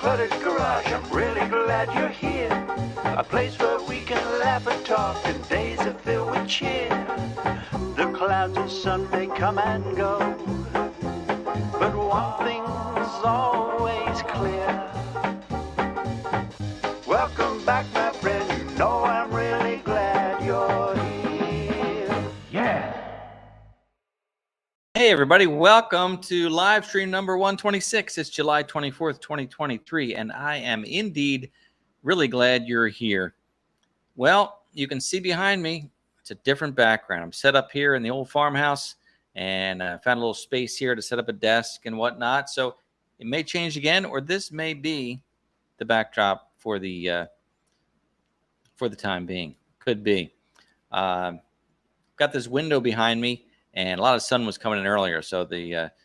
cluttered garage. I'm really glad you're here. A place where we can laugh and talk and days are filled with cheer. The clouds and sun may come and go, but one thing's always clear. Welcome back, my friend. You know I'm really glad you're here. Yeah. Hey everybody, welcome to live stream number 126. It's July 24th, 2023, and I am indeed really glad you're here. Well, you can see behind me, it's a different background. I'm set up here in the old farmhouse, and I found a little space here to set up a desk and whatnot. So it may change again, or this may be the backdrop for the time being. Could be. Got this window behind me, and a lot of sun was coming in earlier, so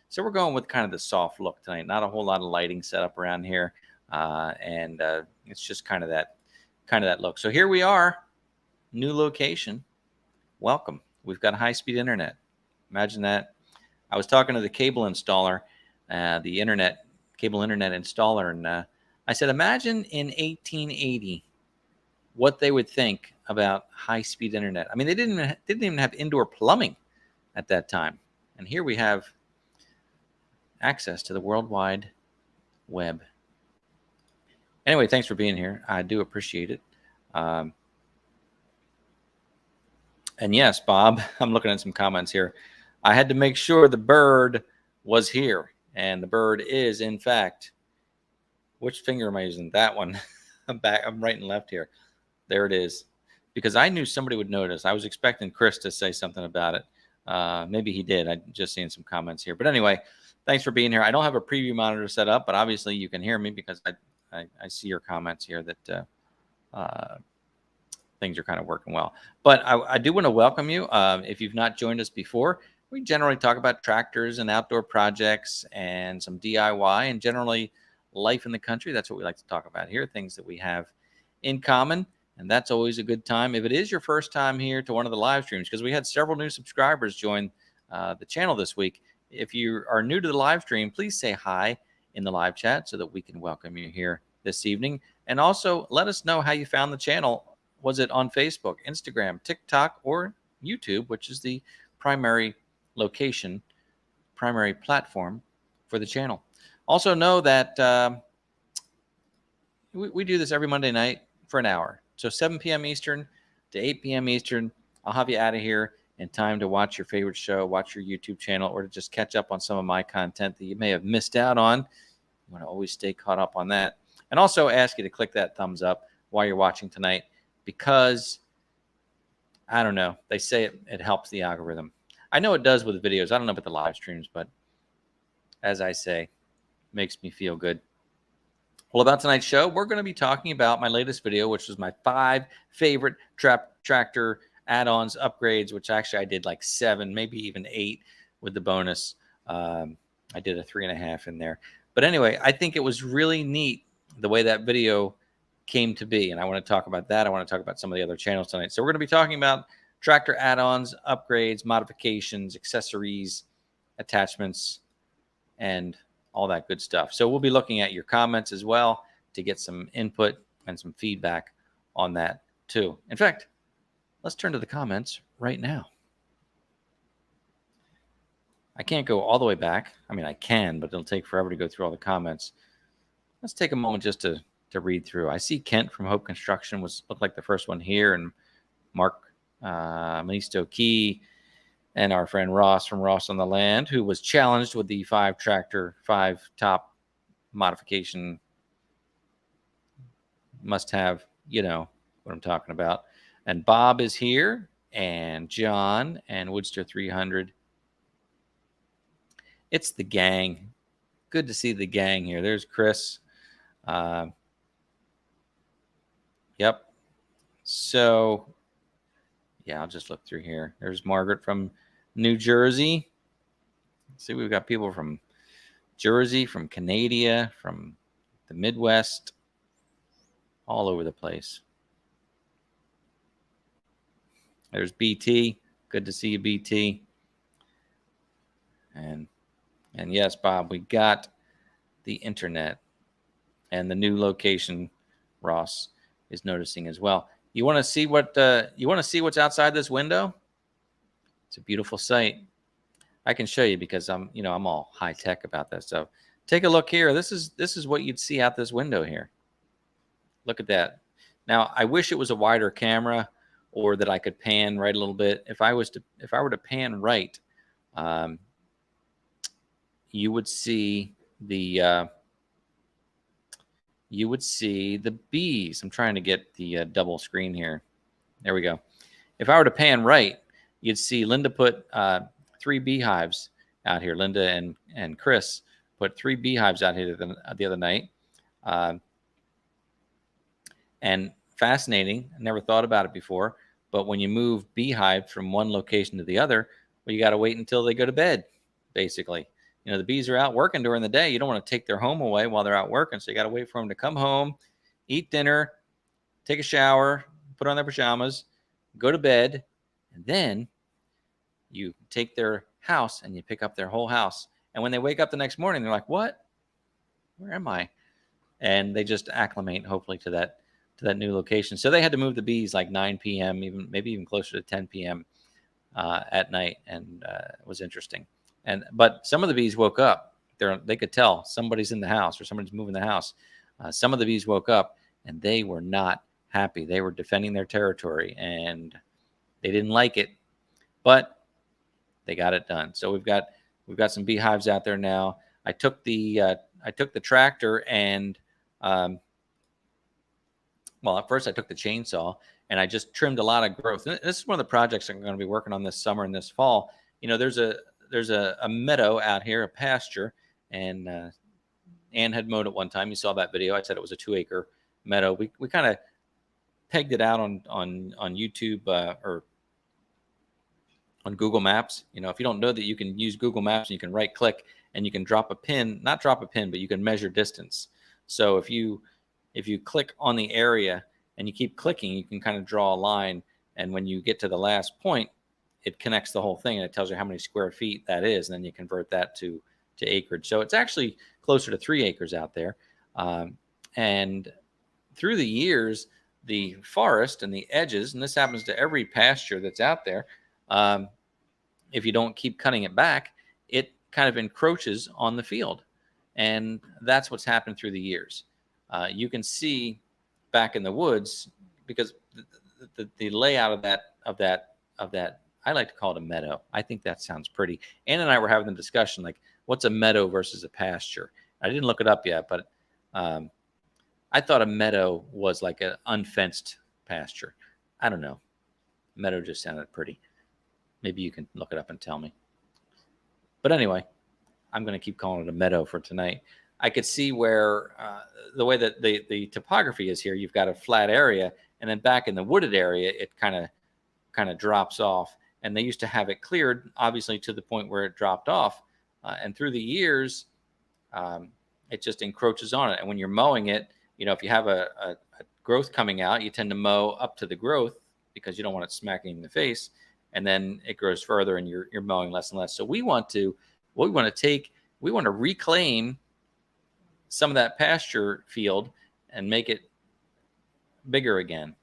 so we're going with kind of the soft look tonight. Not a whole lot of lighting set up around here, and it's just kind of that look. So here we are, new location. Welcome. We've got high-speed internet. Imagine that. I was talking to the cable installer, the cable internet installer, and I said, imagine in 1880 what they would think about high-speed internet. I mean, they didn't even have indoor plumbing at that time, and here we have access to the World Wide Web. Anyway, thanks for being here. I do appreciate it. And yes, Bob, I'm looking at some comments here. I had to make sure the bird was here, and the bird is, in fact, which finger am I using? That one. I'm right and left here. There it is. Because I knew somebody would notice. I was expecting Chris to say something about it. Maybe he did. I'm just seeing some comments here. But anyway, thanks for being here. I don't have a preview monitor set up, but obviously you can hear me because I see your comments here that things are kind of working well. But I do want to welcome you. If you've not joined us before, we generally talk about tractors and outdoor projects and some DIY and generally life in the country. That's what we like to talk about here, things that we have in common. And that's always a good time. If it is your first time here to one of the live streams, because we had several new subscribers join the channel this week. If you are new to the live stream, please say hi in the live chat so that we can welcome you here this evening. And also let us know how you found the channel. Was it on Facebook, Instagram, TikTok, or YouTube, which is the primary location, primary platform for the channel. Also know that we do this every Monday night for an hour. So 7 p.m. Eastern to 8 p.m. Eastern, I'll have you out of here in time to watch your favorite show, watch your YouTube channel, or to just catch up on some of my content that you may have missed out on. You want to always stay caught up on that. And also ask you to click that thumbs up while you're watching tonight because, I don't know, they say it helps the algorithm. I know it does with the videos. I don't know about the live streams, but as I say, makes me feel good. Well, about tonight's show, we're going to be talking about my latest video, which was my 5 favorite tractor add-ons upgrades, which actually I did like 7, maybe even 8 with the bonus. I did a 3.5 in there. But anyway, I think it was really neat the way that video came to be. And I want to talk about that. I want to talk about some of the other channels tonight. So we're going to be talking about tractor add-ons, upgrades, modifications, accessories, attachments, and all that good stuff. So we'll be looking at your comments as well to get some input and some feedback on that too. In fact, let's turn to the comments right now. I can't go all the way back. I mean, I can, but it'll take forever to go through all the comments. Let's take a moment just to read through. I see Kent from Hope Construction looked like the first one here, and Mark Manisto Key, and our friend Ross from Ross on the Land, who was challenged with the 5 top modification must have, you know what I'm talking about. And Bob is here, and John, and Woodster 300. It's the gang. Good to see the gang here. There's Chris. Yep. So, yeah, I'll just look through here. There's Margaret from New Jersey. See, we've got people from Jersey, from Canada, from the Midwest, all over the place. There's BT. Good to see you, BT. And yes, Bob, we got the internet and the new location Ross is noticing as well. You want to see what's outside this window? It's a beautiful sight. I can show you because I'm all high tech about that. So take a look here. This is what you'd see out this window here. Look at that. Now I wish it was a wider camera, or that I could pan right a little bit. If I were to pan right, you would see the bees. I'm trying to get the double screen here. There we go. If I were to pan right, you'd see Linda put 3 beehives out here. Linda and Chris put 3 beehives out here the other night. And fascinating, I never thought about it before, but when you move beehive from one location to the other, well, you got to wait until they go to bed, basically. The bees are out working during the day. You don't want to take their home away while they're out working, so you got to wait for them to come home, eat dinner, take a shower, put on their pajamas, go to bed, and then you take their house and you pick up their whole house. And when they wake up the next morning, they're like, what? Where am I? And they just acclimate, hopefully, to that new location. So they had to move the bees like 9 p.m., maybe even closer to 10 p.m. At night, and it was interesting. But some of the bees woke up. They could tell somebody's in the house or somebody's moving the house. Some of the bees woke up and they were not happy. They were defending their territory and they didn't like it, but they got it done. So we've got some beehives out there now. I took the tractor and at first I took the chainsaw and I just trimmed a lot of growth. And this is one of the projects I'm going to be working on this summer and this fall. There's a meadow out here, a pasture, and Ann had mowed it one time. You saw that video. I said it was a 2-acre meadow. We kind of pegged it out on YouTube or on Google Maps. If you don't know that you can use Google Maps and you can right click and you can not drop a pin, but you can measure distance. So if you click on the area and you keep clicking, you can kind of draw a line. And when you get to the last point, it connects the whole thing and it tells you how many square feet that is. And then you convert that to acreage. So it's actually closer to 3 acres out there. And through the years, the forest and the edges, and this happens to every pasture that's out there, if you don't keep cutting it back, it kind of encroaches on the field. And that's what's happened through the years. You can see back in the woods, because the layout of that, I like to call it a meadow. I think that sounds pretty. Ann and I were having the discussion, like, what's a meadow versus a pasture? I didn't look it up yet, but I thought a meadow was like an unfenced pasture. I don't know. Meadow just sounded pretty. Maybe you can look it up and tell me. But anyway, I'm going to keep calling it a meadow for tonight. I could see where the way that the topography is here, you've got a flat area, and then back in the wooded area, it kind of drops off. And they used to have it cleared, obviously, to the point where it dropped off. And through the years, it just encroaches on it. And when you're mowing it, if you have a growth coming out, you tend to mow up to the growth because you don't want it smacking in the face. And then it grows further and you're mowing less and less. So we want to reclaim some of that pasture field and make it bigger again.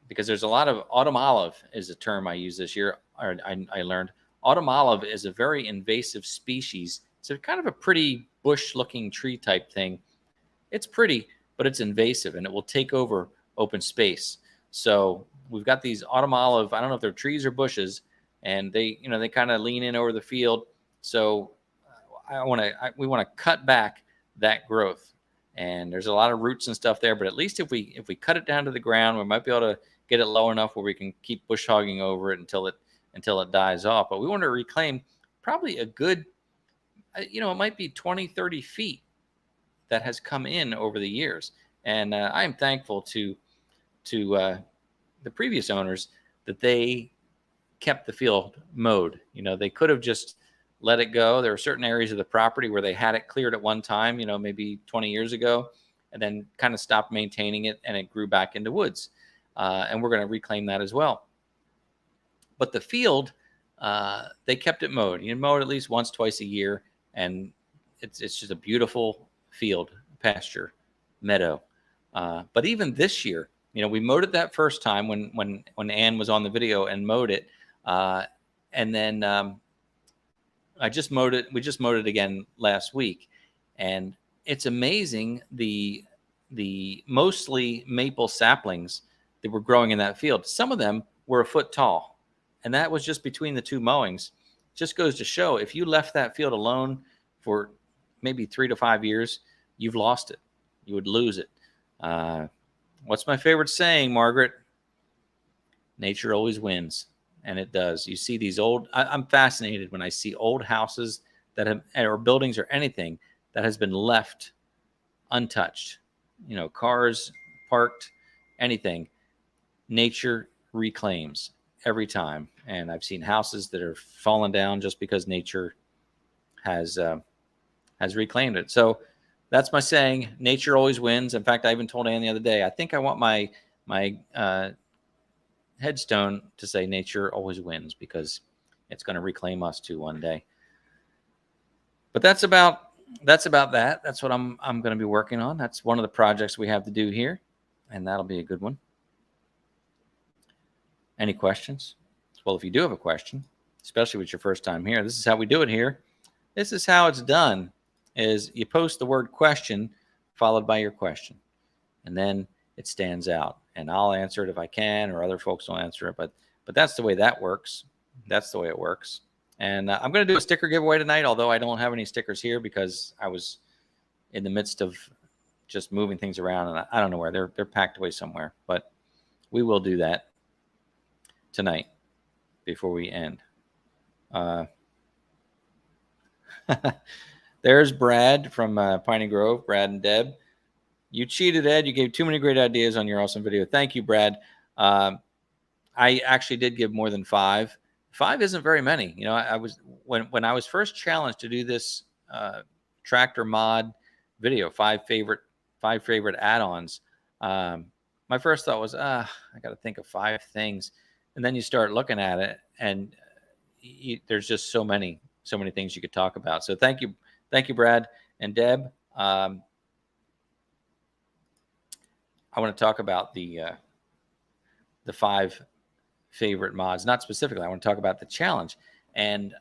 Because there's a lot of autumn olive is a term I use this year. Or I learned autumn olive is a very invasive species. It's kind of a pretty bush-looking tree type thing. It's pretty, but it's invasive and it will take over open space. So we've got these autumn olive. I don't know if they're trees or bushes, and they kind of lean in over the field. So we want to cut back that growth. And there's a lot of roots and stuff there, but at least if we cut it down to the ground, we might be able to get it low enough where we can keep bush hogging over it until it dies off. But we want to reclaim probably a good, it might be 20, 30 feet that has come in over the years. And I am thankful to the previous owners that they kept the field mowed. They could have just let it go. There were certain areas of the property where they had it cleared at one time, maybe 20 years ago, and then kind of stopped maintaining it and it grew back into woods. And we're going to reclaim that as well. But the field, they kept it mowed. You mow it at least once, twice a year, and it's just a beautiful field, pasture, meadow. But even this year, you know, we mowed it that first time when Ann was on the video and mowed it, and then I just mowed it. We just mowed it again last week, and it's amazing the mostly maple saplings that were growing in that field. Some of them were a foot tall, and that was just between the two mowings. Just goes to show, if you left that field alone for maybe 3 to 5 years, you've lost it. You would lose it. What's my favorite saying, Margaret? Nature always wins. And it does. You see these old, I'm fascinated when I see old houses that have, or buildings or anything that has been left untouched. You know, cars parked, anything. Nature reclaims every time. And I've seen houses that are fallen down just because nature has reclaimed it. So that's my saying. Nature always wins. In fact, I even told Ann the other day, I think I want my headstone to say nature always wins, because it's going to reclaim us too one day. But that's about that. That's what I'm going to be working on. That's one of the projects we have to do here, and that'll be a good one. Any questions? Well, if you do have a question, especially with your first time here, this is how we do it here. This is how it's done, is you post the word question followed by your question, and then it stands out, and I'll answer it if I can, or other folks will answer it. But that's the way that works. That's the way it works. And I'm going to do a sticker giveaway tonight, although I don't have any stickers here because I was in the midst of just moving things around, and I don't know where. They're packed away somewhere. But we will do that tonight before we end. There's Brad from Piney Grove, Brad and Deb. You cheated, Ed. You gave too many great ideas on your awesome video. Thank you, Brad. I actually did give more than 5. 5 isn't very many. You know, I was when I was first challenged to do this tractor mod video, 5 favorite add-ons. My first thought was, I got to think of 5 things, and then you start looking at it, and there's just so many things you could talk about. So thank you, Brad and Deb. I want to talk about the 5 favorite mods, not specifically. I want to talk about the challenge, and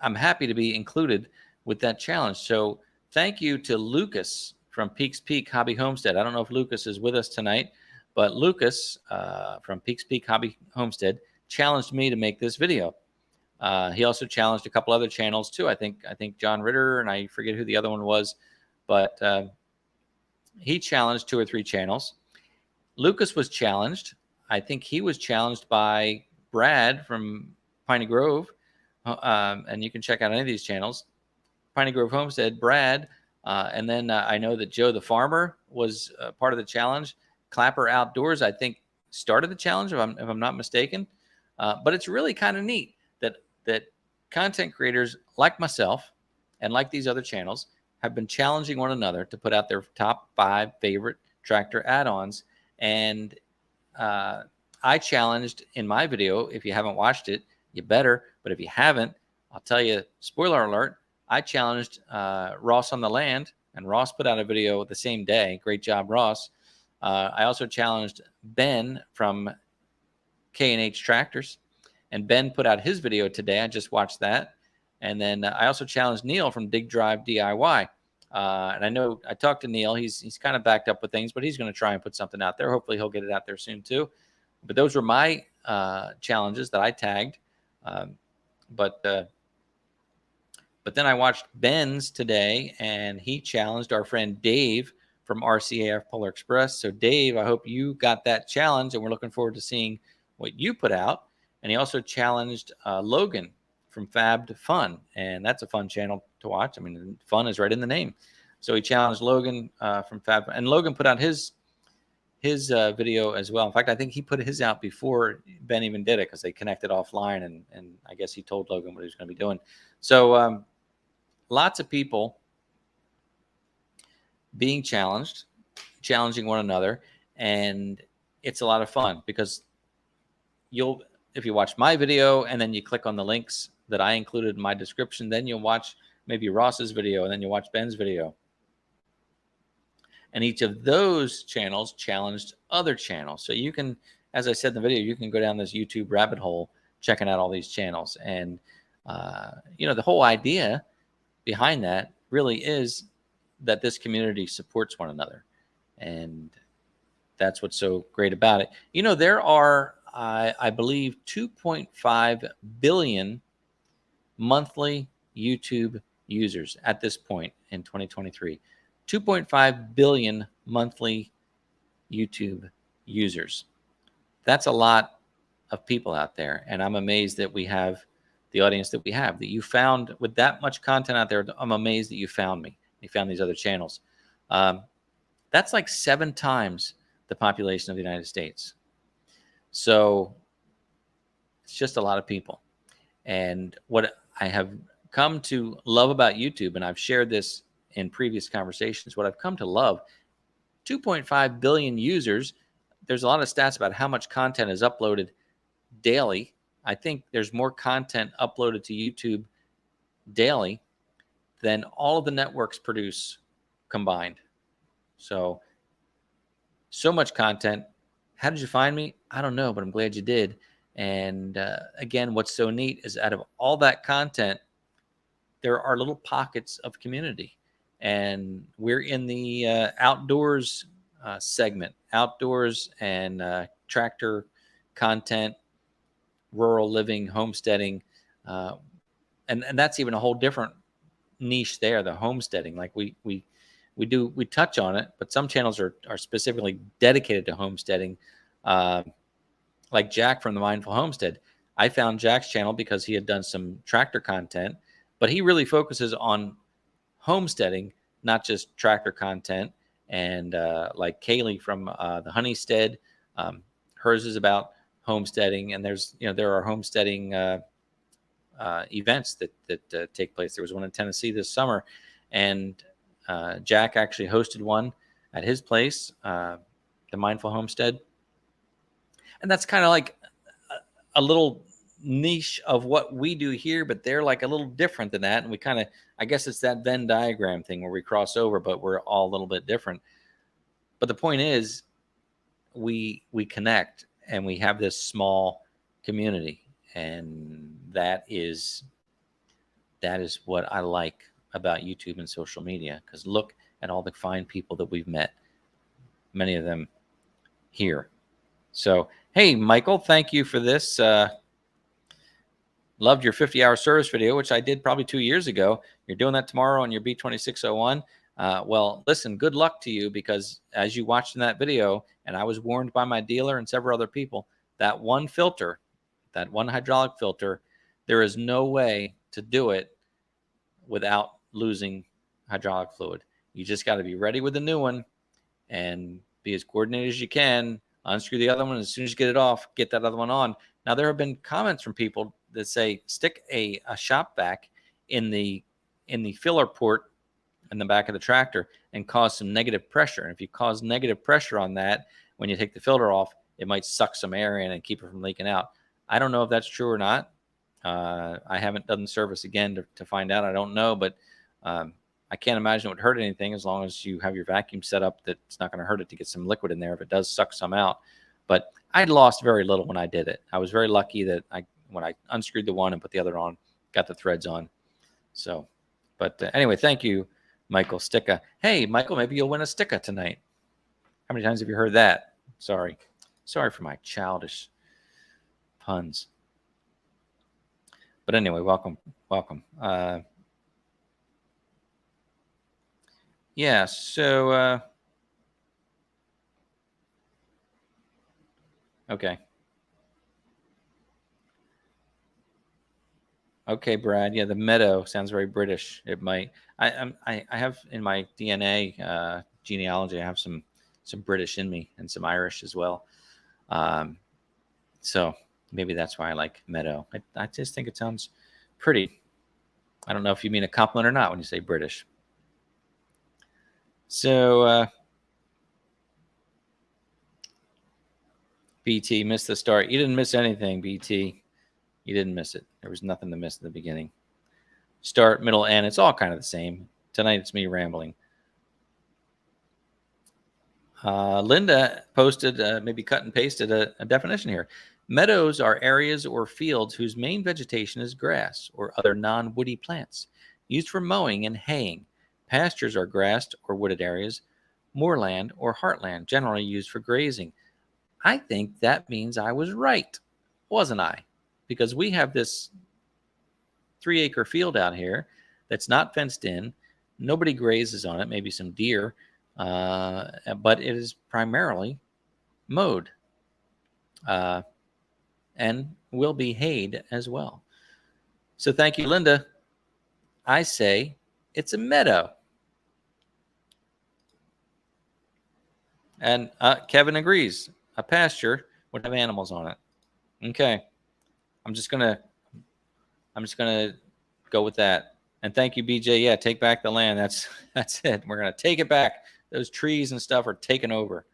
I'm happy to be included with that challenge. So thank you to Lucas from Peaks Peak Hobby Homestead. I don't know if Lucas is with us tonight, but Lucas from Peaks Peak Hobby Homestead challenged me to make this video. He also challenged a couple other channels too. I think John Ritter, and I forget who the other one was, but he challenged 2 or 3 channels. Lucas was challenged. I think he was challenged by Brad from Piney Grove. And you can check out any of these channels. Piney Grove Homestead, Brad. And then I know that Joe the Farmer was part of the challenge. Clapper Outdoors, I think, started the challenge, if I'm not mistaken. But it's really kind of neat that content creators like myself and like these other channels have been challenging one another to put out their top 5 favorite tractor add-ons. And I challenged in my video, if you haven't watched it, you better. But if you haven't, I'll tell you, spoiler alert, I challenged Ross on the Land, and Ross put out a video the same day. Great job, Ross. I also challenged Ben from K&H Tractors, and Ben put out his video today. I just watched that. And then I also challenged Neil from Dig Drive DIY. And I know I talked to Neil. He's kind of backed up with things, but he's going to try and put something out there. Hopefully he'll get it out there soon too. But those were my challenges that I tagged. But then I watched Ben's today, and he challenged our friend Dave from RCAF Polar Express. So Dave, I hope you got that challenge, and we're looking forward to seeing what you put out. And he also challenged Logan from Fab to Fun, and that's a fun channel to watch. I mean, fun is right in the name. So he challenged Logan from Fab, and Logan put out his video as well. In fact, I think he put his out before Ben even did it, because they connected offline, and I guess he told Logan what he was going to be doing. So lots of people being challenging one another, and it's a lot of fun, because if you watch my video and then you click on the links that I included in my description, then you'll watch maybe Ross's video, and then you'll watch Ben's video. And each of those channels challenged other channels. So you can, as I said in the video, you can go down this YouTube rabbit hole checking out all these channels. And, the whole idea behind that really is that this community supports one another. And that's what's so great about it. There are, I believe, 2.5 billion monthly YouTube users at this point in 2023. 2.5 billion monthly YouTube users. That's a lot of people out there. And I'm amazed that we have the audience that we have, that you found with that much content out there. I'm amazed that you found me. You found these other channels. That's like 7 times the population of the United States. So it's just a lot of people. And what I have come to love about YouTube, and I've shared this in previous conversations, what I've come to love, 2.5 billion users. There's a lot of stats about how much content is uploaded daily. I think there's more content uploaded to YouTube daily than all of the networks produce combined. So much content. How did you find me? I don't know, but I'm glad you did. And again, what's so neat is out of all that content, there are little pockets of community. And we're in the outdoors segment, outdoors and tractor content, rural living, homesteading. And that's even a whole different niche there, the homesteading. Like we touch on it, but some channels are specifically dedicated to homesteading. Like Jack from the Mindful Homestead. I found Jack's channel because he had done some tractor content, but he really focuses on homesteading, not just tractor content. And like Kaylee from the Honeystead, hers is about homesteading. And there are homesteading events that take place. There was one in Tennessee this summer, and Jack actually hosted one at his place, the Mindful Homestead. And that's kind of like a little niche of what we do here, but they're like a little different than that. And we kind of, I guess it's that Venn diagram thing where we cross over, but we're all a little bit different. But the point is, we connect and we have this small community. And that is what I like about YouTube and social media, because look at all the fine people that we've met, many of them here. So, hey, Michael, thank you for this. Loved your 50-hour service video, which I did probably 2 years ago. You're doing that tomorrow on your B2601. Well, listen, good luck to you, because as you watched in that video, and I was warned by my dealer and several other people, that one filter, that one hydraulic filter, there is no way to do it without losing hydraulic fluid. You just got to be ready with the new one and be as coordinated as you can. Unscrew the other one. As soon as you get it off, get that other one on. Now, there have been comments from people that say stick a shop vac in the filler port in the back of the tractor and cause some negative pressure. And if you cause negative pressure on that, when you take the filter off, it might suck some air in and keep it from leaking out. I don't know if that's true or not. I haven't done the service again to find out. I don't know, but I can't imagine it would hurt anything as long as you have your vacuum set up that it's not going to hurt it to get some liquid in there if it does suck some out. But I lost very little when I did it. I was very lucky that when I unscrewed the one and put the other on, got the threads on. So, but anyway, thank you, Michael Sticka. Hey, Michael, maybe you'll win a Sticka tonight. How many times have you heard that? Sorry for my childish puns. But anyway, welcome. Yeah, so okay. Okay, Brad. Yeah, the Meadow sounds very British. It might. I have in my DNA genealogy, I have some British in me and some Irish as well. So maybe that's why I like Meadow. I just think it sounds pretty. I don't know if you mean a compliment or not when you say British. So BT missed the start. You didn't miss anything, BT. You didn't miss it. There was nothing to miss in the beginning. Start, middle, end. It's all kind of the same. Tonight it's me rambling. Linda posted, maybe cut and pasted a definition here. Meadows are areas or fields whose main vegetation is grass or other non-woody plants, used for mowing and haying. Pastures are grassed or wooded areas. Moorland or heartland, generally used for grazing. I think that means I was right, wasn't I? Because we have this 3-acre field out here that's not fenced in. Nobody grazes on it, maybe some deer, but it is primarily mowed uh, and will be hayed as well. So thank you, Linda. I say it's a meadow. And Kevin agrees. A pasture would have animals on it. Okay. I'm just gonna go with that. And thank you, BJ. Yeah, take back the land. That's it. We're gonna take it back. Those trees and stuff are taken over.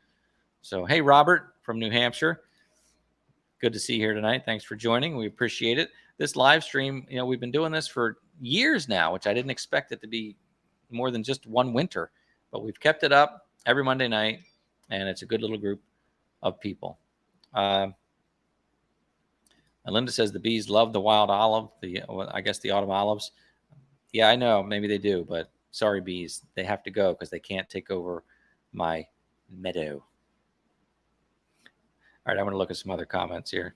So hey, Robert from New Hampshire. Good to see you here tonight. Thanks for joining. We appreciate it. This live stream, we've been doing this for years now, which I didn't expect it to be more than just one winter, but we've kept it up every Monday night, and it's a good little group of people. And Linda says the bees love the wild olive, I guess the autumn olives. Yeah, I know. Maybe they do, but sorry, bees. They have to go because they can't take over my meadow. All right, I'm going to look at some other comments here.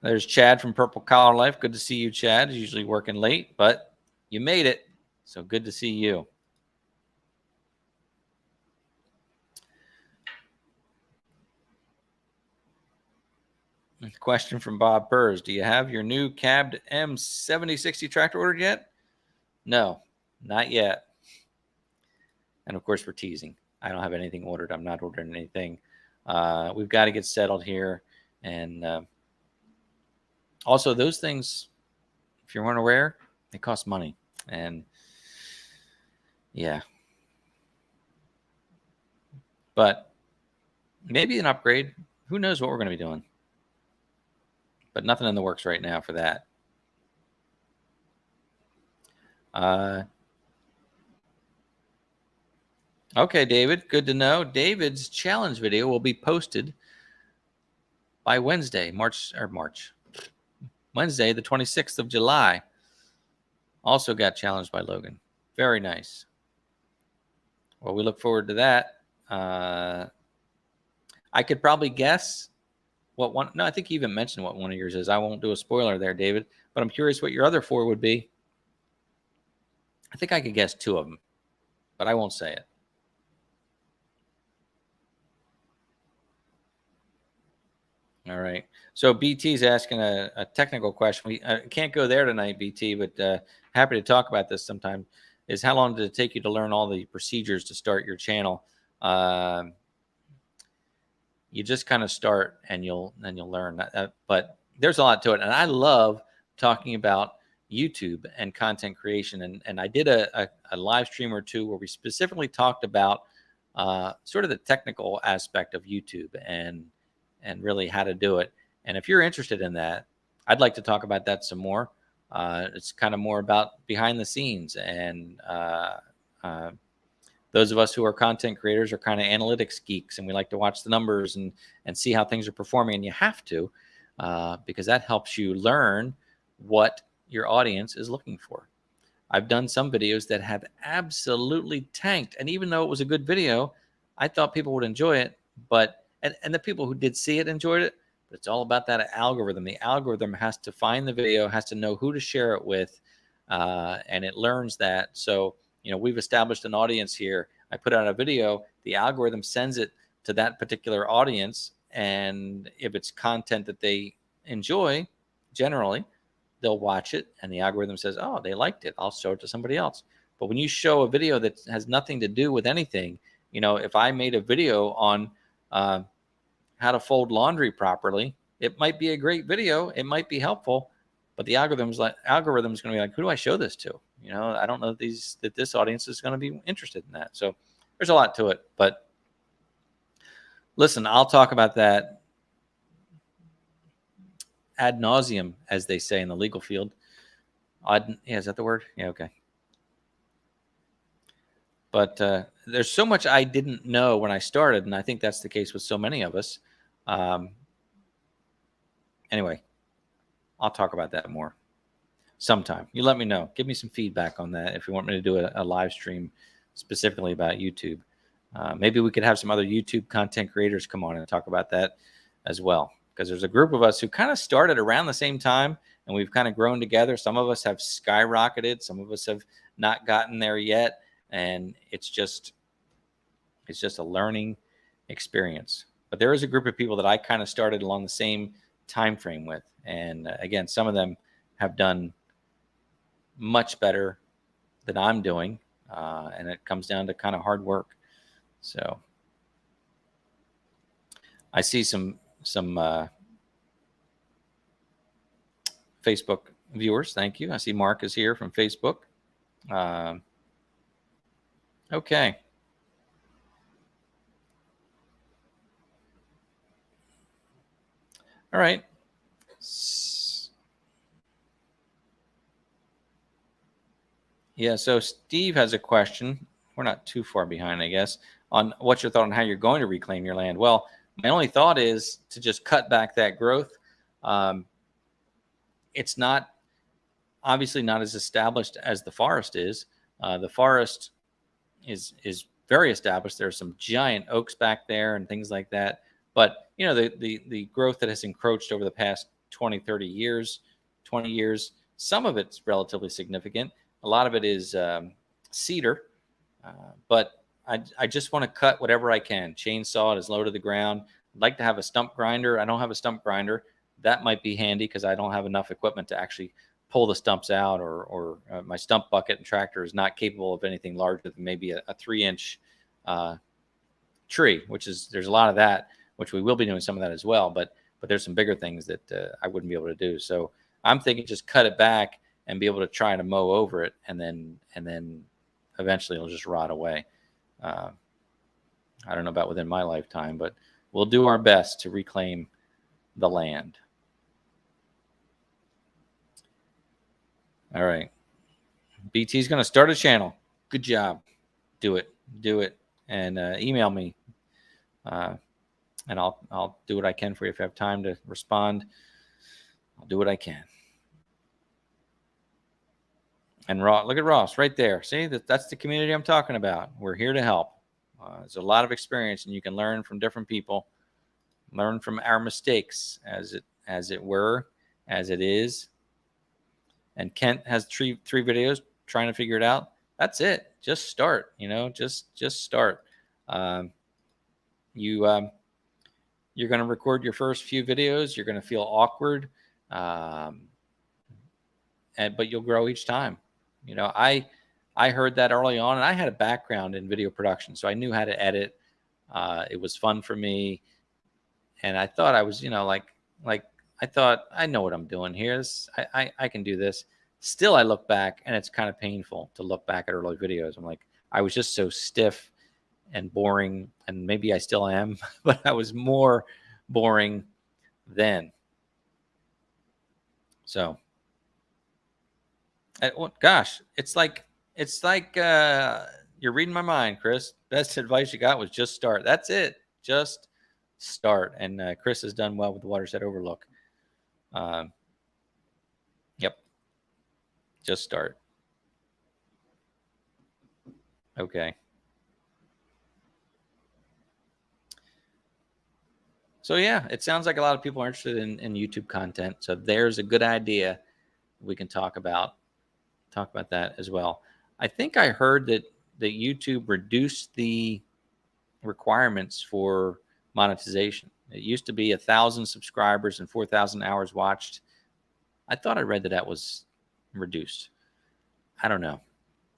There's Chad from Purple Collar Life. Good to see you, Chad. He's usually working late, but you made it. So good to see you. Question from Bob Burrs. Do you have your new cabbed M7060 tractor ordered yet? No, not yet. And of course, we're teasing. I don't have anything ordered. I'm not ordering anything. We've got to get settled here. And also, those things, if you weren't aware, they cost money. And yeah. But maybe an upgrade. Who knows what we're going to be doing? But nothing in the works right now for that. Okay, David, good to know. David's challenge video will be posted by Wednesday, Wednesday, the 26th of July. Also got challenged by Logan. Very nice. Well, we look forward to that. I could probably guess what one. No, I think you even mentioned what one of yours is. I won't do a spoiler there, David, but I'm curious what your other 4 would be. I think I could guess 2 of them, but I won't say it. All right. So BT's asking a technical question. We can't go there tonight, BT, but happy to talk about this sometime. Is how long did it take you to learn all the procedures to start your channel? You just kind of start and you'll learn. But there's a lot to it, and I love talking about YouTube and content creation. And I did a live stream or 2 where we specifically talked about sort of the technical aspect of YouTube and really how to do it. And if you're interested in that, I'd like to talk about that some more. It's kind of more about behind the scenes, and those of us who are content creators are kind of analytics geeks, and we like to watch the numbers and see how things are performing. And you have to, because that helps you learn what your audience is looking for. I've done some videos that have absolutely tanked, and even though it was a good video, I thought people would enjoy it, but and the people who did see it enjoyed it. But it's all about that algorithm. The algorithm has to find the video, has to know who to share it with, and it learns that. So we've established an audience here. I put out a video, the algorithm sends it to that particular audience, and if it's content that they enjoy, generally, they'll watch it, and the algorithm says, oh, they liked it, I'll show it to somebody else. But when you show a video that has nothing to do with anything, if I made a video on how to fold laundry properly, it might be a great video, it might be helpful, but the algorithm's going to be like, who do I show this to? I don't know that this audience is going to be interested in that. So there's a lot to it. But listen, I'll talk about that ad nauseum, as they say in the legal field. Yeah, is that the word? Yeah, okay. But there's so much I didn't know when I started, and I think that's the case with so many of us. Anyway, I'll talk about that more sometime. You let me know. Give me some feedback on that if you want me to do a live stream specifically about YouTube. Maybe we could have some other YouTube content creators come on and talk about that as well, because there's a group of us who kind of started around the same time, and we've kind of grown together. Some of us have skyrocketed. Some of us have not gotten there yet, and it's just a learning experience. But there is a group of people that I kind of started along the same time frame with, and again, some of them have done much better than I'm doing, and it comes down to kind of hard work. So I see some Facebook viewers. Thank you. I see Mark is here from Facebook. Okay. All right. Yeah, so Steve has a question. We're not too far behind, I guess, on what's your thought on how you're going to reclaim your land. Well, my only thought is to just cut back that growth. It's not obviously not as established as the forest is. The forest is very established. There's some giant oaks back there and things like that. But you know, the growth that has encroached over the past 20, 30 years, 20 years, some of it's relatively significant. A lot of it is cedar, but I just want to cut whatever I can. Chainsaw it as low to the ground. I'd like to have a stump grinder. I don't have a stump grinder. That might be handy because I don't have enough equipment to actually pull the stumps out, or my stump bucket and tractor is not capable of anything larger than maybe a 3-inch tree, which is, there's a lot of that, which we will be doing some of that as well. But there's some bigger things that I wouldn't be able to do. So I'm thinking just cut it back and be able to try to mow over it, and then eventually it'll just rot away. I don't know about within my lifetime, but we'll do our best to reclaim the land. All right. BT's going to start a channel. Good job. Do it. And email me. And I'll do what I can for you. If I have time to respond, I'll do what I can. And Ross, look at Ross right there. See, that's the community I'm talking about. We're here to help. There's a lot of experience, and you can learn from different people, learn from our mistakes, as it were, as it is. And Kent has three videos trying to figure it out. That's it. Just start. Just start. You're going to record your first few videos. You're going to feel awkward, but you'll grow each time. I heard that early on, and I had a background in video production, so I knew how to edit. It was fun for me, and I thought I was, I thought I know what I'm doing here. I can do this. Still, I look back, and it's kind of painful to look back at early videos. I'm like, I was just so stiff and boring, and maybe I still am, but I was more boring then. So, gosh, it's like you're reading my mind, Chris. Best advice you got was just start. That's it. Just start. And Chris has done well with the Watershed Overlook. Yep. Just start. Okay. So yeah, it sounds like a lot of people are interested in YouTube content. So there's a good idea we can talk about that as well. I think I heard that YouTube reduced the requirements for monetization. It used to be 1,000 subscribers and 4,000 hours watched. I thought I read that was reduced. I don't know.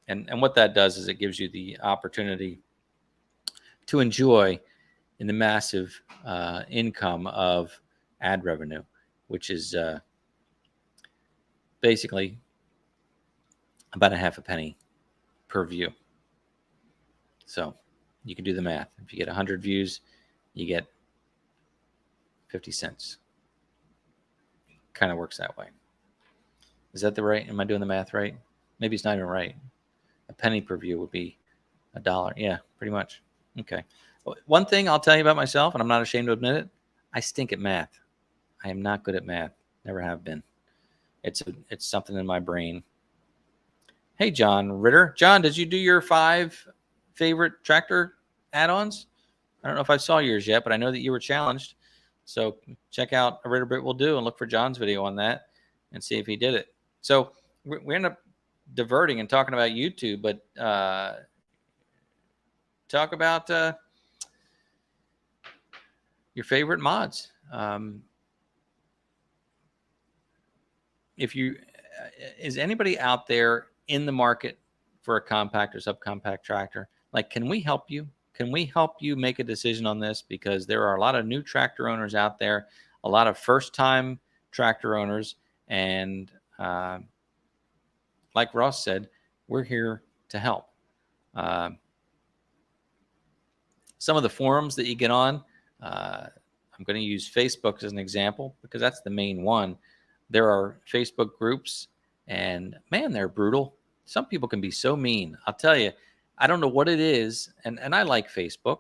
And what that does is it gives you the opportunity to enjoy in the massive income of ad revenue, which is basically about 0.5 penny per view. So you can do the math. If you get 100 views, you get 50 cents. Kind of works that way. Is that the right? Am I doing the math right? Maybe it's not even right. 1 penny per view would be $1. Yeah, pretty much. Okay. One thing I'll tell you about myself, and I'm not ashamed to admit it, I stink at math. I am not good at math. Never have been. It's something in my brain. Hey, John Ritter. John, did you do your 5 favorite tractor add-ons? I don't know if I saw yours yet, but I know that you were challenged. So check out A Ritter Bit Will Do and look for John's video on that and see if he did it. So we end up diverting and talking about YouTube, but talk about your favorite mods. If you is anybody out there in the market for a compact or subcompact tractor? Like, can we help you? Can we help you make a decision on this? Because there are a lot of new tractor owners out there, a lot of first-time tractor owners, and like Ross said, we're here to help. Some of the forums that you get on, I'm going to use Facebook as an example because that's the main one. There are Facebook groups, and man, they're brutal. Some people can be so mean. I'll tell you, I don't know what it is, and I like Facebook.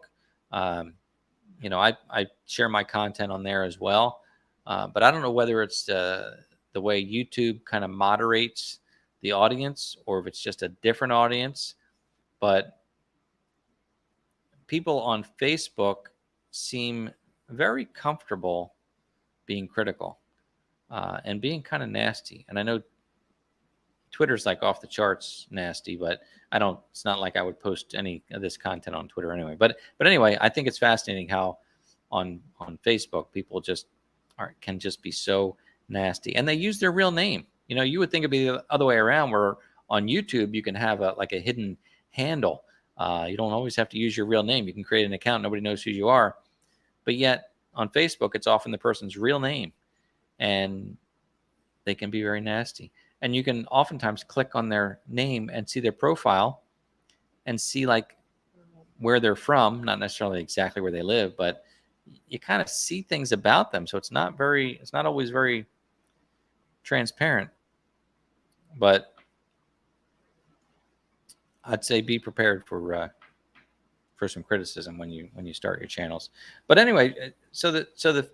You know, I share my content on there as well, but I don't know whether it's the way YouTube kind of moderates the audience or if it's just a different audience. But people on Facebook seem very comfortable being critical and being kind of nasty. And I know Twitter's like off the charts nasty, but I don't. It's not like I would post any of this content on Twitter anyway. But anyway, I think it's fascinating how on Facebook people just can just be so nasty, and they use their real name. You know, you would think it'd be the other way around, where on YouTube you can have like a hidden handle. You don't always have to use your real name. You can create an account, nobody knows who you are. But yet on Facebook, it's often the person's real name, and they can be very nasty. And you can oftentimes click on their name and see their profile and see like where they're from, not necessarily exactly where they live, but you kind of see things about them. So it's not always very transparent. But I'd say be prepared for some criticism when you start your channels. But anyway, so the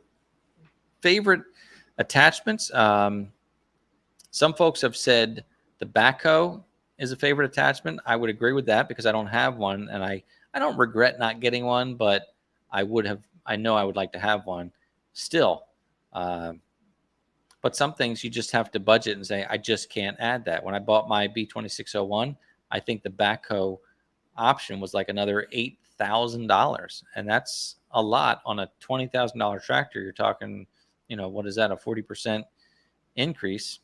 favorite attachments. Some folks have said the backhoe is a favorite attachment. I would agree with that because I don't have one, and I don't regret not getting one, but I know I would like to have one still. But some things you just have to budget and say, I just can't add that. When I bought my B2601, I think the backhoe option was like another $8,000, and that's a lot on a $20,000 tractor. You're talking, you know, what is that, a 40% increase?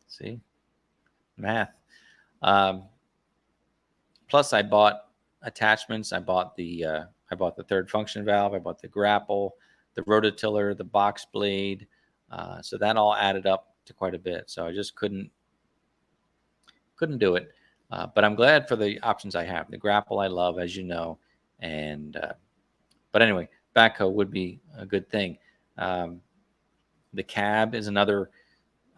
See, math. Plus, I bought attachments. I bought the third function valve. I bought the grapple, the rototiller, the box blade. So that all added up to quite a bit. So I just couldn't do it. But I'm glad for the options I have. The grapple I love, as you know, and but anyway, backhoe would be a good thing. The cab is another.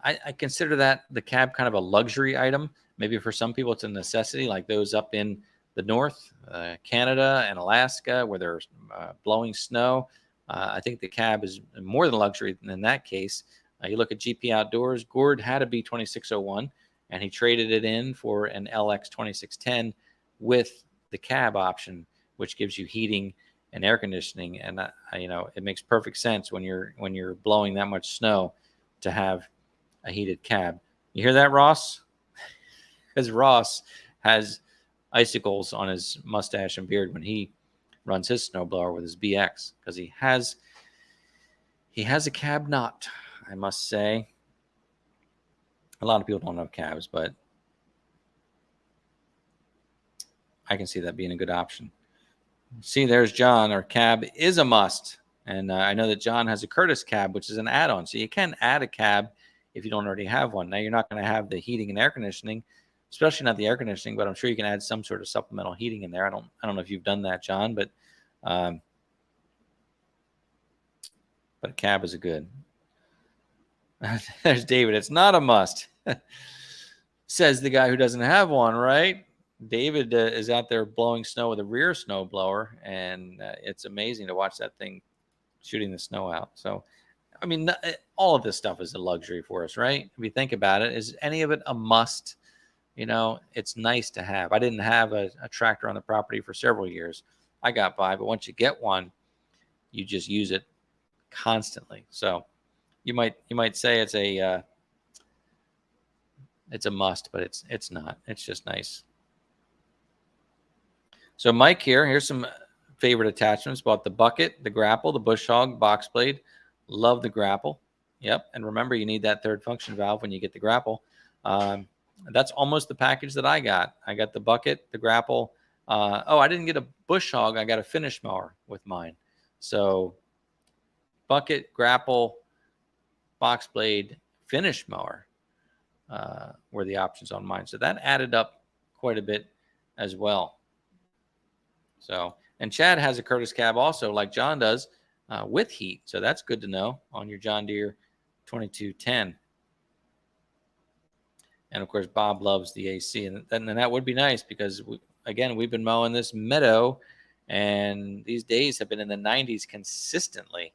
I consider that the cab kind of a luxury item. Maybe for some people it's a necessity, like those up in the north, Canada and Alaska, where there's blowing snow. I think the cab is more than luxury in that case. You look at GP Outdoors, Gord had a B2601, and he traded it in for an LX 2610 with the cab option, which gives you heating and air conditioning. And you know, it makes perfect sense when you're blowing that much snow to have a heated cab. You hear that, Ross? Because Ross has icicles on his mustache and beard when he runs his snowblower with his BX, because he has a cab knot, I must say. A lot of people don't have cabs, but I can see that being a good option. See, there's John. Our cab is a must. And I know that John has a Curtis cab, which is an add-on. So you can add a cab if you don't already have one. Now, you're not going to have the heating and air conditioning, especially not the air conditioning, but I'm sure you can add some sort of supplemental heating in there. I don't know if you've done that, John, but a cab is a good. There's David. It's not a must, says the guy who doesn't have one, right? David is out there blowing snow with a rear snow blower, and it's amazing to watch that thing shooting the snow out. So, I mean, all of this stuff is a luxury for us, right? If you think about it, is any of it a must? You know, it's nice to have. I didn't have a tractor on the property for several years. I got by, but once you get one, you just use it constantly. So you might say it's a must, but it's not. It's just nice. So Mike here's some favorite attachments. Bought the bucket, the grapple, the bush hog, box blade. Love the grapple. Yep, and remember you need that third function valve when you get the grapple. That's almost the package that I got. I got the bucket, the grapple. Oh, I didn't get a bush hog. I got a finish mower with mine. So bucket, grapple, box blade, finish mower were the options on mine. So that added up quite a bit as well. So, and Chad has a Curtis cab also, like John does, with heat. So that's good to know on your John Deere 2210. And of course, Bob loves the AC, and that would be nice because again, we've been mowing this meadow, and these days have been in the 90s consistently,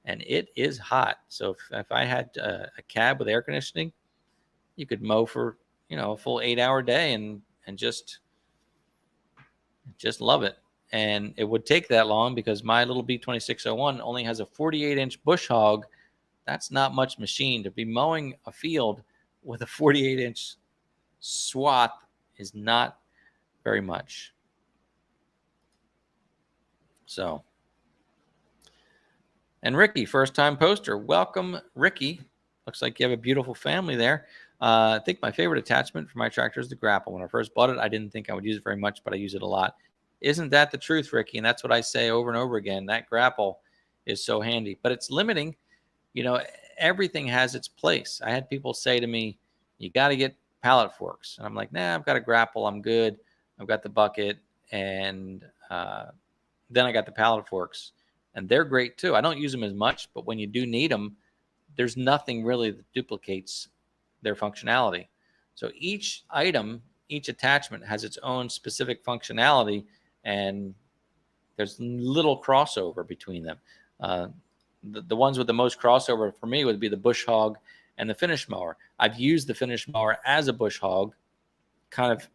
and it is hot. So if I had a cab with air conditioning, you could mow for a full 8-hour day and just love it. And it would take that long because my little B2601 only has a 48-inch bush hog. That's not much machine. To be mowing a field with a 48-inch swath is not very much. So, and Ricky, first-time poster. Welcome, Ricky. Looks like you have a beautiful family there. I think my favorite attachment for my tractor is the grapple. When I first bought it, I didn't think I would use it very much, but I use it a lot. Isn't that the truth, Ricky? And that's what I say over and over again. That grapple is so handy, but it's limiting. Everything has its place. I had people say to me, you got to get pallet forks. And I'm like, nah, I've got a grapple. I'm good. I've got the bucket. And then I got the pallet forks. And they're great too. I don't use them as much, but when you do need them, there's nothing really that duplicates their functionality. So each item, each attachment has its own specific functionality, and there's little crossover between them. The ones with the most crossover for me would be the bush hog and the finish mower. I've used the finish mower as a bush hog, kind of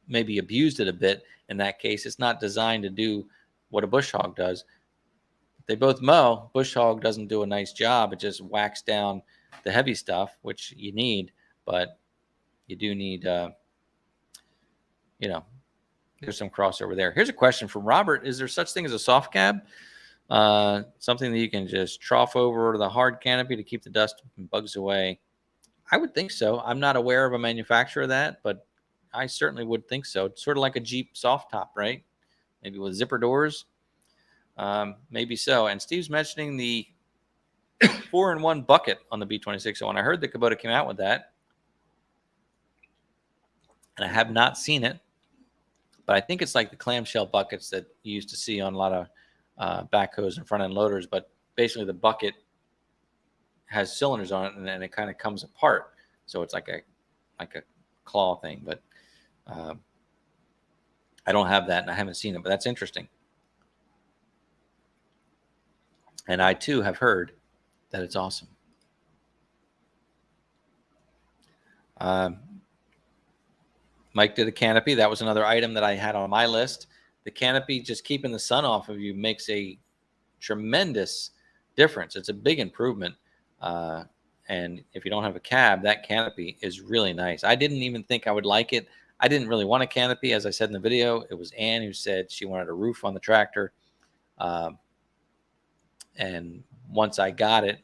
maybe abused it a bit in that case. It's not designed to do what a bush hog does. They both mow. Bush hog doesn't do a nice job. It just whacks down the heavy stuff, which you need, but you do need, there's some crossover there. Here's a question from Robert. Is there such thing as a soft cab? Something that you can just trough over the hard canopy to keep the dust and bugs away? I would think so. I'm not aware of a manufacturer of that, but I certainly would think so. It's sort of like a Jeep soft top, right? Maybe with zipper doors. Maybe so. And Steve's mentioning the 4-in-1 bucket on the B2601. I heard the Kubota came out with that, and I have not seen it, but I think it's like the clamshell buckets that you used to see on a lot of backhoes and front-end loaders. But basically, the bucket has cylinders on it, and then it kind of comes apart. So it's like a claw thing. But I don't have that, and I haven't seen it. But that's interesting. And I too have heard that it's awesome. Mike did a canopy. That was another item that I had on my list. The canopy, just keeping the sun off of you, makes a tremendous difference. It's a big improvement. And if you don't have a cab, that canopy is really nice. I didn't even think I would like it. I didn't really want a canopy. As I said in the video, it was Ann who said she wanted a roof on the tractor. And once I got it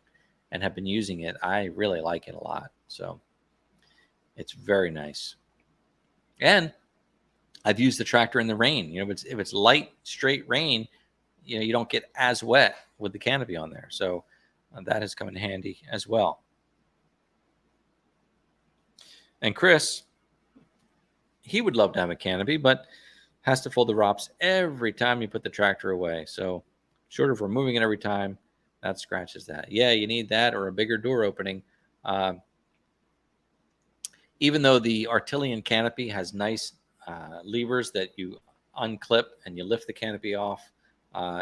and have been using it, I really like it a lot. So it's very nice. And I've used the tractor in the rain. If it's light, straight rain, you don't get as wet with the canopy on there. So that has come in handy as well. And Chris, he would love to have a canopy, but has to fold the ROPS every time you put the tractor away. So short of removing it every time, that scratches that. Yeah, you need that or a bigger door opening. Even though the Artilian canopy has nice levers that you unclip and you lift the canopy off.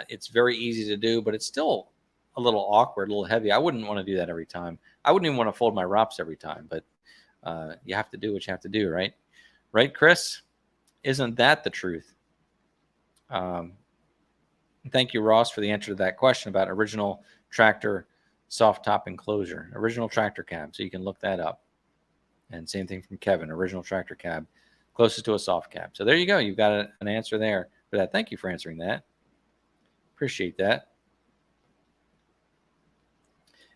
It's very easy to do, but it's still a little awkward, a little heavy. I wouldn't want to do that every time. I wouldn't even want to fold my ROPS every time, but you have to do what you have to do, right? Right, Chris? Isn't that the truth? Thank you, Ross, for the answer to that question about original tractor soft top enclosure, original tractor cab. So you can look that up. And same thing from Kevin, original tractor cab, closest to a soft cab. So there you go. You've got an answer there for that. Thank you for answering that. Appreciate that.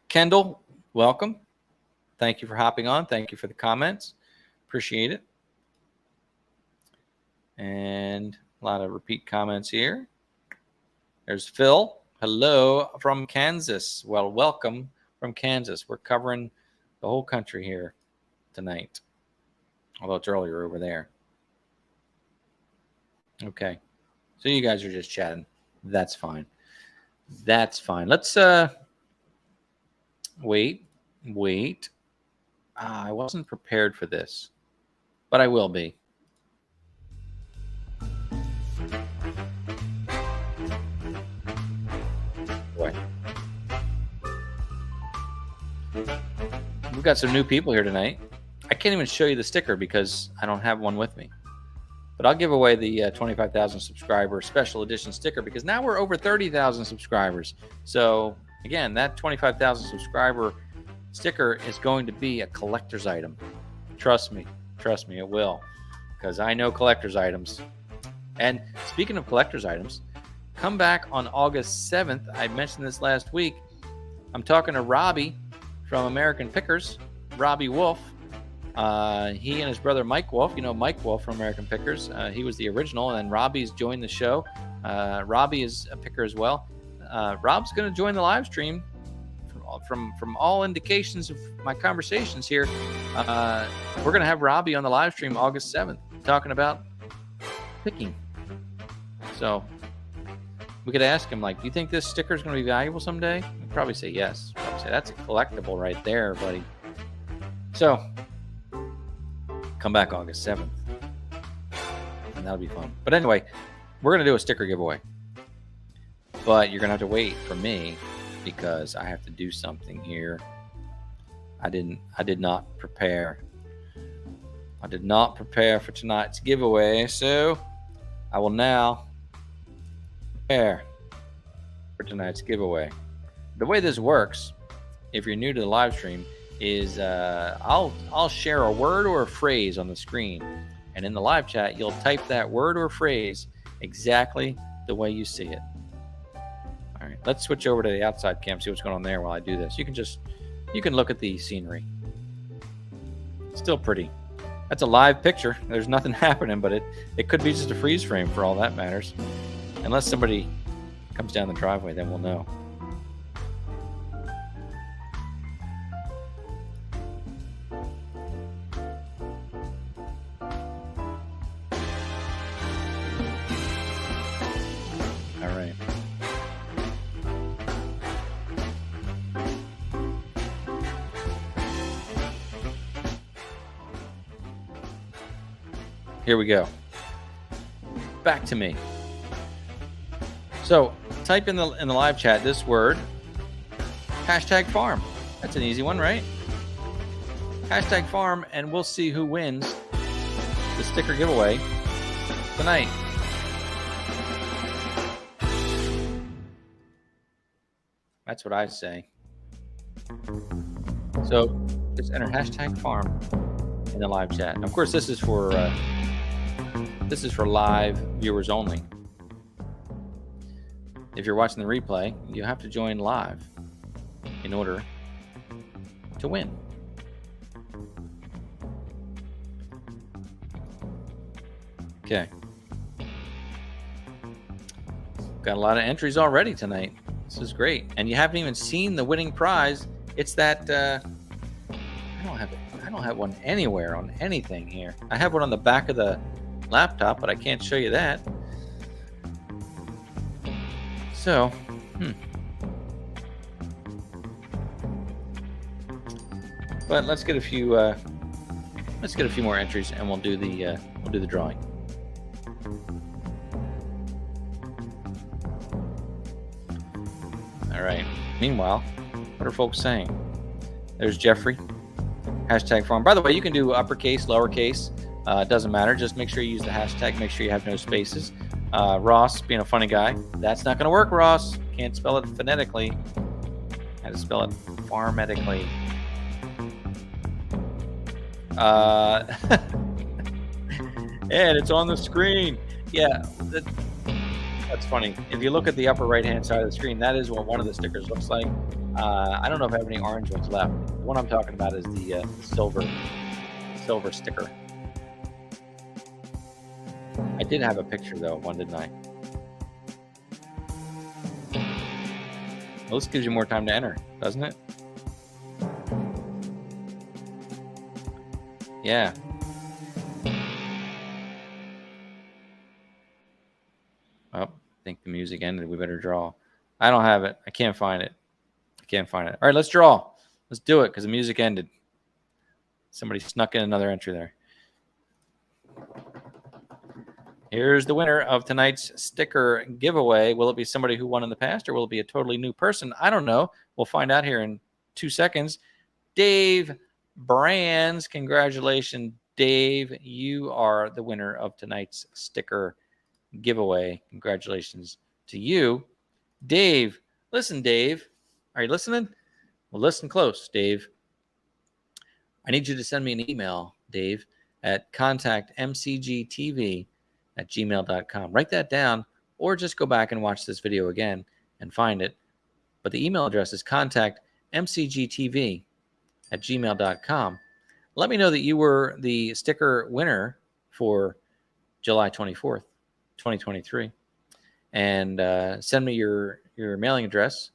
Kendall, welcome. Thank you for hopping on. Thank you for the comments. Appreciate it. And a lot of repeat comments here. There's Phil. Hello from Kansas. Well, welcome from Kansas. We're covering the whole country here tonight, although it's earlier over there. Okay. So you guys are just chatting. That's fine. That's fine. Let's wait. I wasn't prepared for this, but I will be. Boy. We've got some new people here tonight. I can't even show you the sticker because I don't have one with me. But I'll give away the 25,000 subscriber special edition sticker because now we're over 30,000 subscribers. So again, that 25,000 subscriber sticker is going to be a collector's item. Trust me, it will, because I know collector's items. And speaking of collector's items, come back on August 7th. I mentioned this last week. I'm talking to Robbie from American Pickers, Robbie Wolf. He and his brother Mike Wolf, you know Mike Wolf from American Pickers. He was the original, and then Robbie's joined the show. Robbie is a picker as well. Rob's going to join the live stream. From all indications of my conversations here, we're going to have Robbie on the live stream August 7th talking about picking. So we could ask him, like, do you think this sticker is going to be valuable someday? He'd probably say yes. Probably say that's a collectible right there, buddy. So come back August 7th, and that'll be fun. But anyway, we're going to do a sticker giveaway. But you're going to have to wait for me because I have to do something here. I did not prepare. I did not prepare for tonight's giveaway, so I will now prepare for tonight's giveaway. The way this works, if you're new to the live stream, is I'll share a word or a phrase on the screen, and in the live chat you'll type that word or phrase exactly the way you see it. All right, let's switch over to the outside cam, see what's going on there while I do this. You can look at the scenery. Still pretty. That's a live picture. There's nothing happening, but it could be just a freeze frame for all that matters. Unless somebody comes down the driveway, then we'll know. Here we go. Back to me. So type in the live chat this word, #farm. That's an easy one, right? #farm, and we'll see who wins the sticker giveaway tonight. That's what I say. So just enter #farm in the live chat. And of course, this is for live viewers only. If you're watching the replay, you have to join live in order to win. Okay. Got a lot of entries already tonight. This is great. And you haven't even seen the winning prize. It's that I don't have one anywhere on anything here. I have one on the back of the laptop, but I can't show you that. So, but let's get a few more entries, and we'll do the drawing. All right. Meanwhile, what are folks saying? There's Jeffrey. Hashtag farm. By the way, you can do uppercase, lowercase. Doesn't matter. Just make sure you use the hashtag. Make sure you have no spaces. Ross, being a funny guy. That's not going to work, Ross. Can't spell it phonetically. How to spell it pharmatically. And it's on the screen. Yeah, that's funny. If you look at the upper right-hand side of the screen, that is what one of the stickers looks like. I don't know if I have any orange ones left. The one I'm talking about is the silver sticker. I did have a picture, though, one, didn't I? Well, this gives you more time to enter, doesn't it? Yeah. Oh, I think the music ended. We better draw. I don't have it. I can't find it. All right, let's draw. Let's do it because the music ended. Somebody snuck in another entry there. Here's the winner of tonight's sticker giveaway. Will it be somebody who won in the past, or will it be a totally new person? I don't know. We'll find out here in 2 seconds. Dave Brands. Congratulations, Dave. You are the winner of tonight's sticker giveaway. Congratulations to you. Dave, listen, Dave. Are you listening? Well, listen close, Dave. I need you to send me an email, Dave, at contactmcgtv@gmail.com. Write that down, or just go back and watch this video again and find it. But the email address is contactmcgtv@gmail.com. Let me know that you were the sticker winner for July 24th, 2023. And send me your mailing address,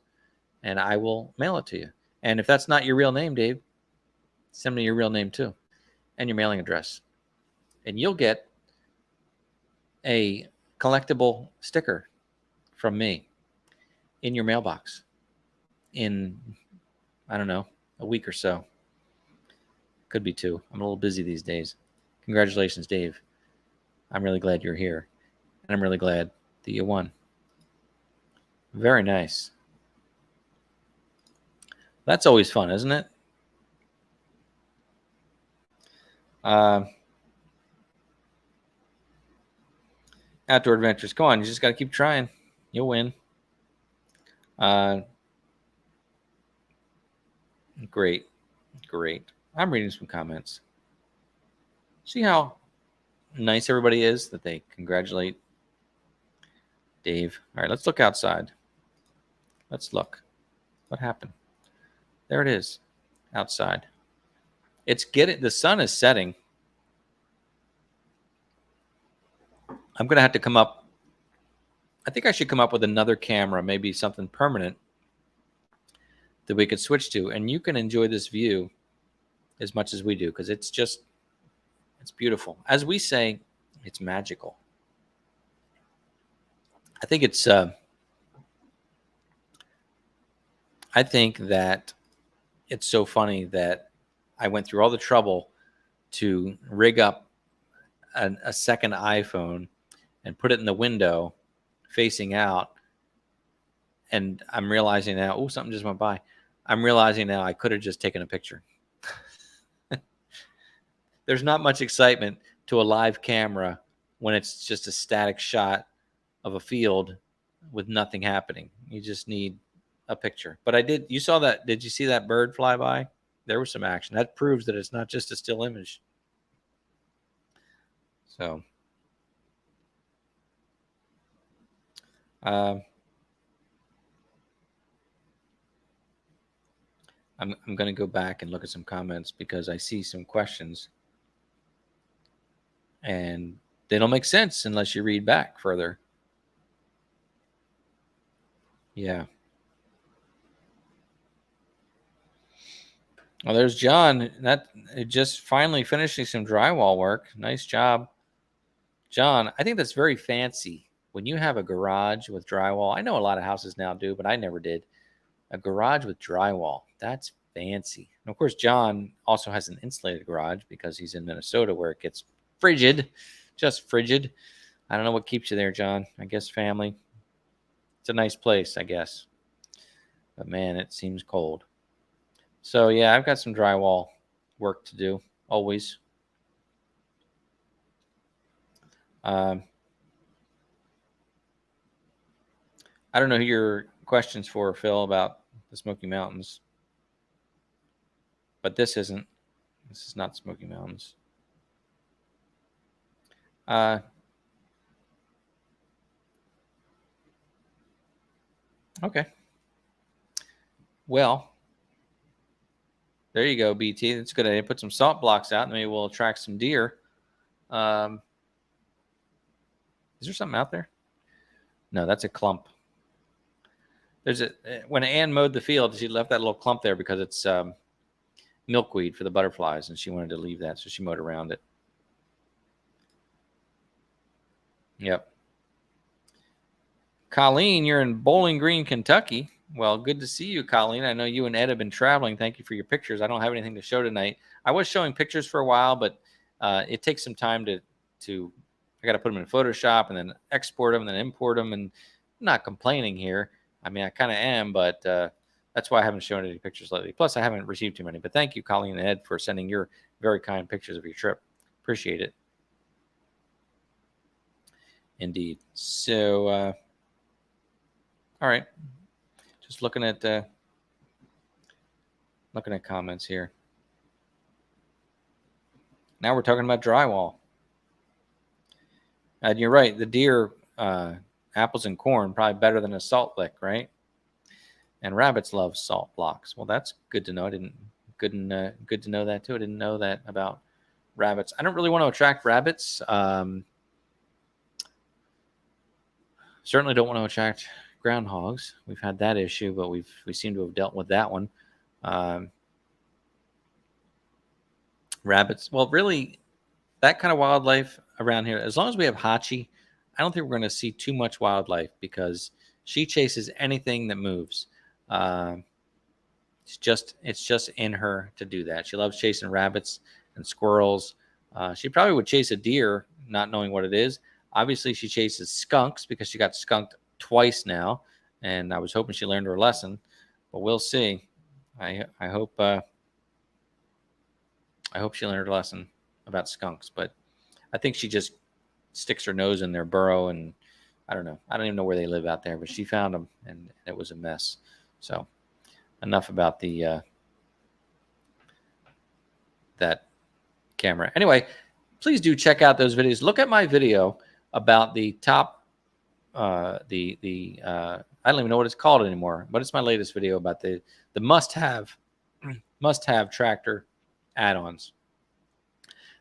and I will mail it to you. And if that's not your real name, Dave, send me your real name too and your mailing address. And you'll get a collectible sticker from me in your mailbox in, I don't know, a week or so. Could be 2. I'm a little busy these days. Congratulations, Dave. I'm really glad you're here. And I'm really glad that you won. Very nice. That's always fun, isn't it? Outdoor adventures. Go on. You just got to keep trying. You'll win. Great. I'm reading some comments. See how nice everybody is that they congratulate Dave. All right, let's look outside. Let's look. What happened? There it is, outside. The sun is setting. I'm going to have to come up. I think I should come up with another camera, maybe something permanent that we could switch to. And you can enjoy this view as much as we do, because it's beautiful. As we say, it's magical. I think that it's so funny that I went through all the trouble to rig up a second iPhone and put it in the window facing out. And I'm realizing now, oh, something just went by. I'm realizing now I could have just taken a picture. There's not much excitement to a live camera when it's just a static shot of a field with nothing happening. You just need a picture. But you saw that. Did you see that bird fly by? There was some action. That proves that it's not just a still image. So, I'm going to go back and look at some comments because I see some questions and they don't make sense unless you read back further. Yeah. Well, there's John. Just finally finishing some drywall work. Nice job, John. I think that's very fancy. When you have a garage with drywall, I know a lot of houses now do, but I never did. A garage with drywall. That's fancy. And of course, John also has an insulated garage because he's in Minnesota where it gets frigid, just frigid. I don't know what keeps you there, John. I guess family. It's a nice place, I guess. But man, it seems cold. So yeah, I've got some drywall work to do, always. I don't know who your question's for, Phil, about the Smoky Mountains. But this isn't. This is not Smoky Mountains. Okay. Well, there you go, BT. That's a good idea. Put some salt blocks out, and maybe we'll attract some deer. Is there something out there? No, that's a clump. There's a when Ann mowed the field, she left that little clump there because it's milkweed for the butterflies, and she wanted to leave that, so she mowed around it. Yep. Colleen, you're in Bowling Green, Kentucky. Well, good to see you, Colleen. I know you and Ed have been traveling. Thank you for your pictures. I don't have anything to show tonight. I was showing pictures for a while, but it takes some time to I got to put them in Photoshop and then export them and then import them. And I'm not complaining here. I mean, I kind of am, but that's why I haven't shown any pictures lately. Plus, I haven't received too many. But thank you, Colleen and Ed, for sending your very kind pictures of your trip. Appreciate it. Indeed. So, all right. Just looking at comments here. Now we're talking about drywall. And you're right. The deer, apples and corn, probably better than a salt lick, right? And rabbits love salt blocks. Well, that's good to know. Good to know that too. I didn't know that about rabbits. I don't really want to attract rabbits. Certainly don't want to attract groundhogs. We've had that issue, but we seem to have dealt with that one. Rabbits. Well, really, that kind of wildlife around here, as long as we have Hachi, I don't think we're going to see too much wildlife because she chases anything that moves. It's just in her to do that. She loves chasing rabbits and squirrels. She probably would chase a deer, not knowing what it is. Obviously, she chases skunks because she got skunked twice now, and I was hoping she learned her lesson, but we'll see. I hope she learned her lesson about skunks, but I think she just sticks her nose in their burrow, and I don't know. I don't even know where they live out there, but she found them, and it was a mess. So enough about the that camera. Anyway, please do check out those videos. Look at my video about the top, I don't even know what it's called anymore, but it's my latest video about the must-have tractor add-ons.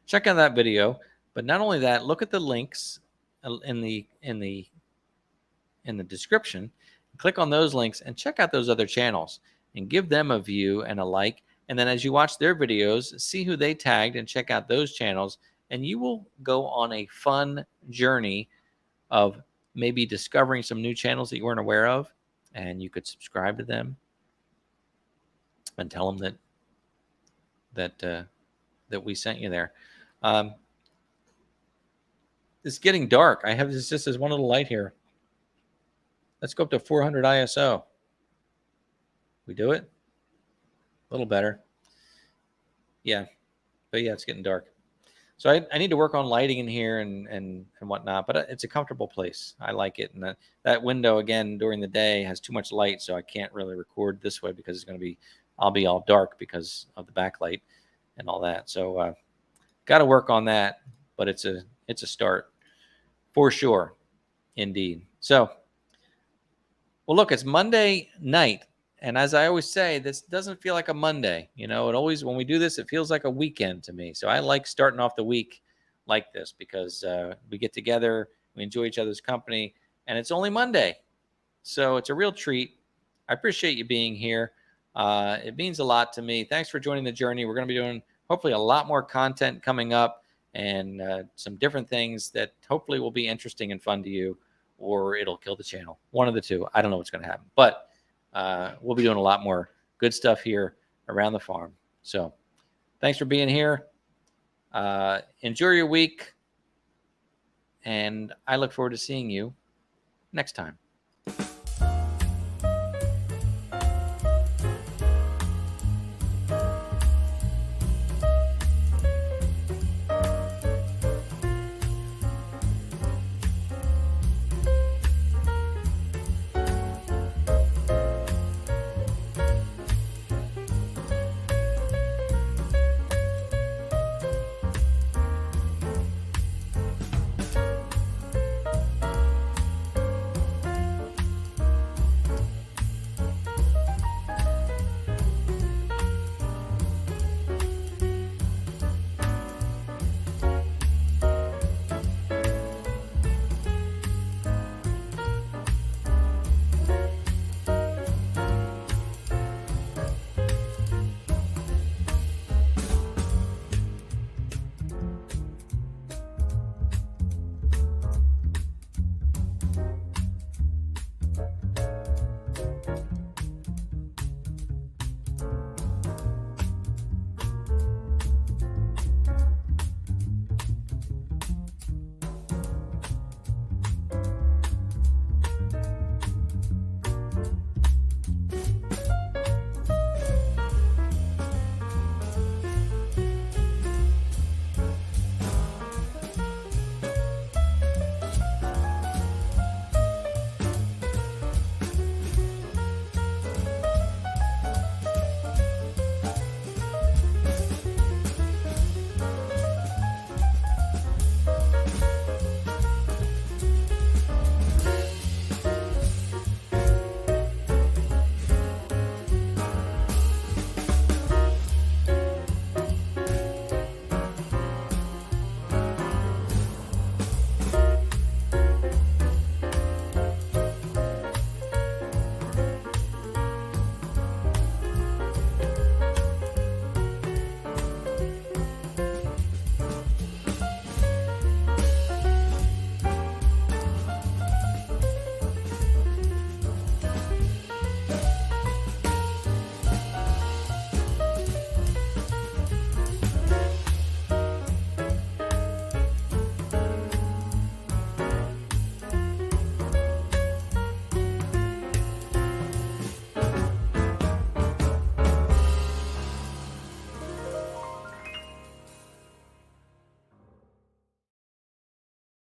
Check out that video. But not only that, look at the links in the description. Click on those links and check out those other channels and give them a view and a like. And then as you watch their videos, see who they tagged and check out those channels. And you will go on a fun journey of maybe discovering some new channels that you weren't aware of. And you could subscribe to them and tell them that we sent you there. It's getting dark. I have this just as one little light here. Let's go up to 400 ISO. We do it? A little better. Yeah. But yeah, it's getting dark. So I need to work on lighting in here and whatnot, but it's a comfortable place. I like it. And that window, again, during the day has too much light, so I can't really record this way because it's going to be, I'll be all dark because of the backlight and all that. So got to work on that, but it's a start. For sure. Indeed. So, well, look, it's Monday night. And as I always say, this doesn't feel like a Monday. You know, it always, when we do this, it feels like a weekend to me. So I like starting off the week like this because we get together, we enjoy each other's company, and it's only Monday. So it's a real treat. I appreciate you being here. It means a lot to me. Thanks for joining the journey. We're going to be doing hopefully a lot more content coming up. And some different things that hopefully will be interesting and fun to you, or it'll kill the channel. One of the two. I don't know what's going to happen. But we'll be doing a lot more good stuff here around the farm. So thanks for being here. Enjoy your week. And I look forward to seeing you next time.